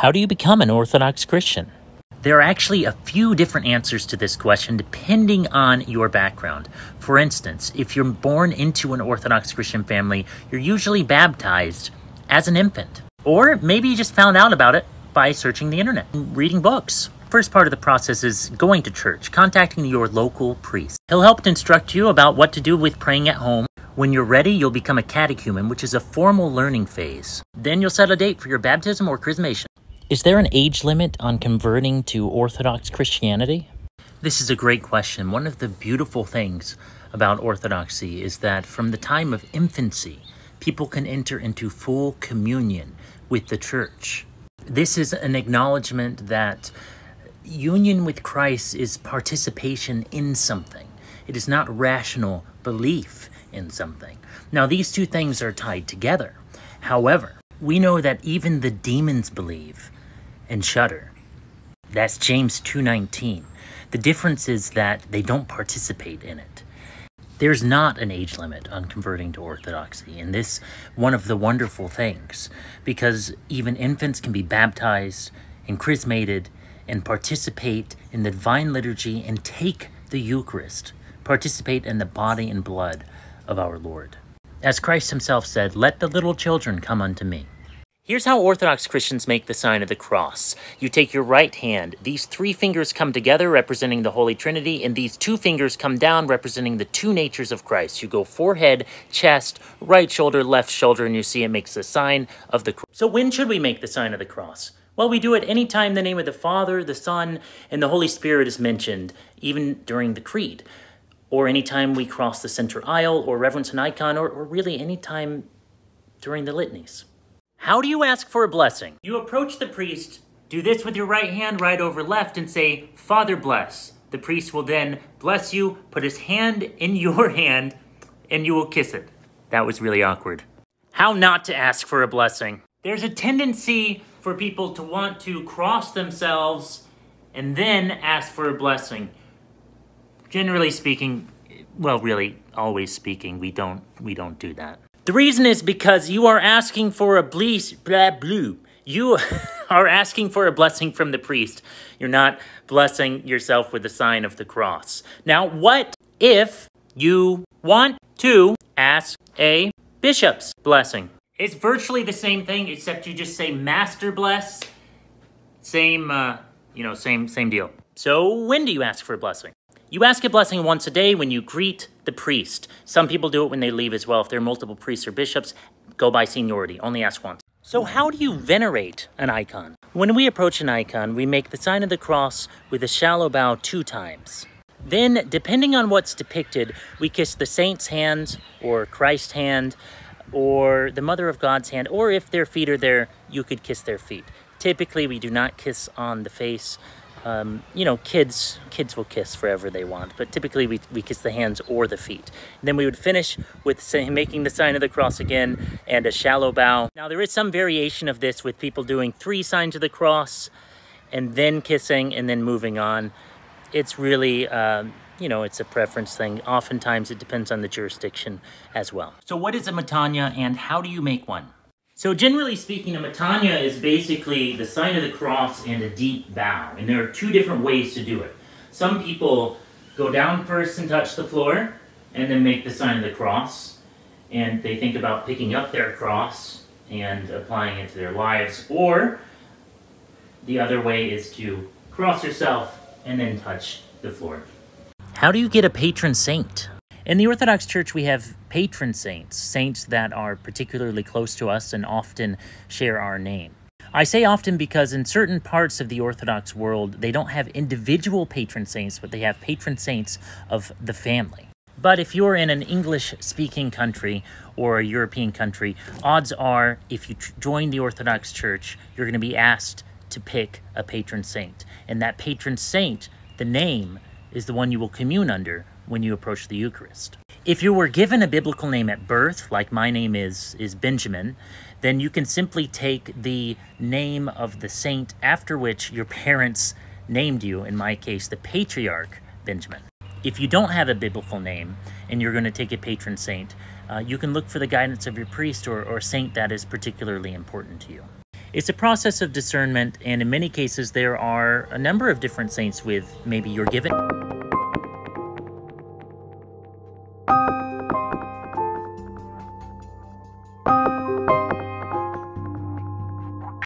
How do you become an Orthodox Christian? There are actually a few different answers to this question depending on your background. For instance, if you're born into an Orthodox Christian family, you're usually baptized as an infant. Or maybe you just found out about it by searching the internet, reading books. First part of the process is going to church, contacting your local priest. He'll help to instruct you about what to do with praying at home. When you're ready, you'll become a catechumen, which is a formal learning phase. Then you'll set a date for your baptism or chrismation. Is there an age limit on converting to Orthodox Christianity? This is a great question. One of the beautiful things about Orthodoxy is that from the time of infancy, people can enter into full communion with the church. This is an acknowledgement that union with Christ is participation in something. It is not rational belief in something. Now, these two things are tied together. However, we know that even the demons believe and shudder. That's James 2:19. The difference is that they don't participate in it. There's not an age limit on converting to Orthodoxy, and this one of the wonderful things, because even infants can be baptized and chrismated and participate in the divine liturgy and take the Eucharist, participate in the body and blood of our Lord. As Christ himself said, "Let the little children come unto me." Here's how Orthodox Christians make the sign of the cross. You take your right hand. These three fingers come together, representing the Holy Trinity, and these two fingers come down, representing the two natures of Christ. You go forehead, chest, right shoulder, left shoulder, and you see it makes the sign of the cross. So when should we make the sign of the cross? Well, we do it anytime the name of the Father, the Son, and the Holy Spirit is mentioned, even during the Creed, or anytime we cross the center aisle, or reverence an icon, or really anytime during the litanies. How do you ask for a blessing? You approach the priest, do this with your right hand right over left, and say, "Father bless." The priest will then bless you, put his hand in your hand, and you will kiss it. That was really awkward. How not to ask for a blessing? There's a tendency for people to want to cross themselves and then ask for a blessing. Generally speaking, well, really, always speaking, we don't do that. The reason is because you are asking for a You are asking for a blessing from the priest. You're not blessing yourself with the sign of the cross. Now, what if you want to ask a bishop's blessing? It's virtually the same thing, except you just say master bless. Same deal. So when do you ask for a blessing? You ask a blessing once a day when you greet the priest. Some people do it when they leave as well. If there are multiple priests or bishops, go by seniority. Only ask once. So how do you venerate an icon? When we approach an icon, we make the sign of the cross with a shallow bow 2 times. Then, depending on what's depicted, we kiss the saint's hand, or Christ's hand, or the Mother of God's hand, or if their feet are there, you could kiss their feet. Typically, we do not kiss on the face. Kids will kiss forever they want, but typically we kiss the hands or the feet. And then we would finish with making the sign of the cross again and a shallow bow. Now, there is some variation of this with people doing 3 signs of the cross and then kissing and then moving on. It's really, it's a preference thing. Oftentimes it depends on the jurisdiction as well. So what is a Metania and how do you make one? So generally speaking, a Metania is basically the sign of the cross and a deep bow. And there are 2 different ways to do it. Some people go down first and touch the floor, and then make the sign of the cross. And they think about picking up their cross and applying it to their lives. Or the other way is to cross yourself and then touch the floor. How do you get a patron saint? In the Orthodox Church, we have patron saints, saints that are particularly close to us and often share our name. I say often because in certain parts of the Orthodox world, they don't have individual patron saints, but they have patron saints of the family. But if you're in an English-speaking country or a European country, odds are if you join the Orthodox Church, you're going to be asked to pick a patron saint. And that patron saint, the name, is the one you will commune under when you approach the Eucharist. If you were given a biblical name at birth, like my name is Benjamin, then you can simply take the name of the saint after which your parents named you, in my case, the Patriarch Benjamin. If you don't have a biblical name and you're going to take a patron saint, you can look for the guidance of your priest or saint that is particularly important to you. It's a process of discernment, and in many cases there are a number of different saints with maybe your given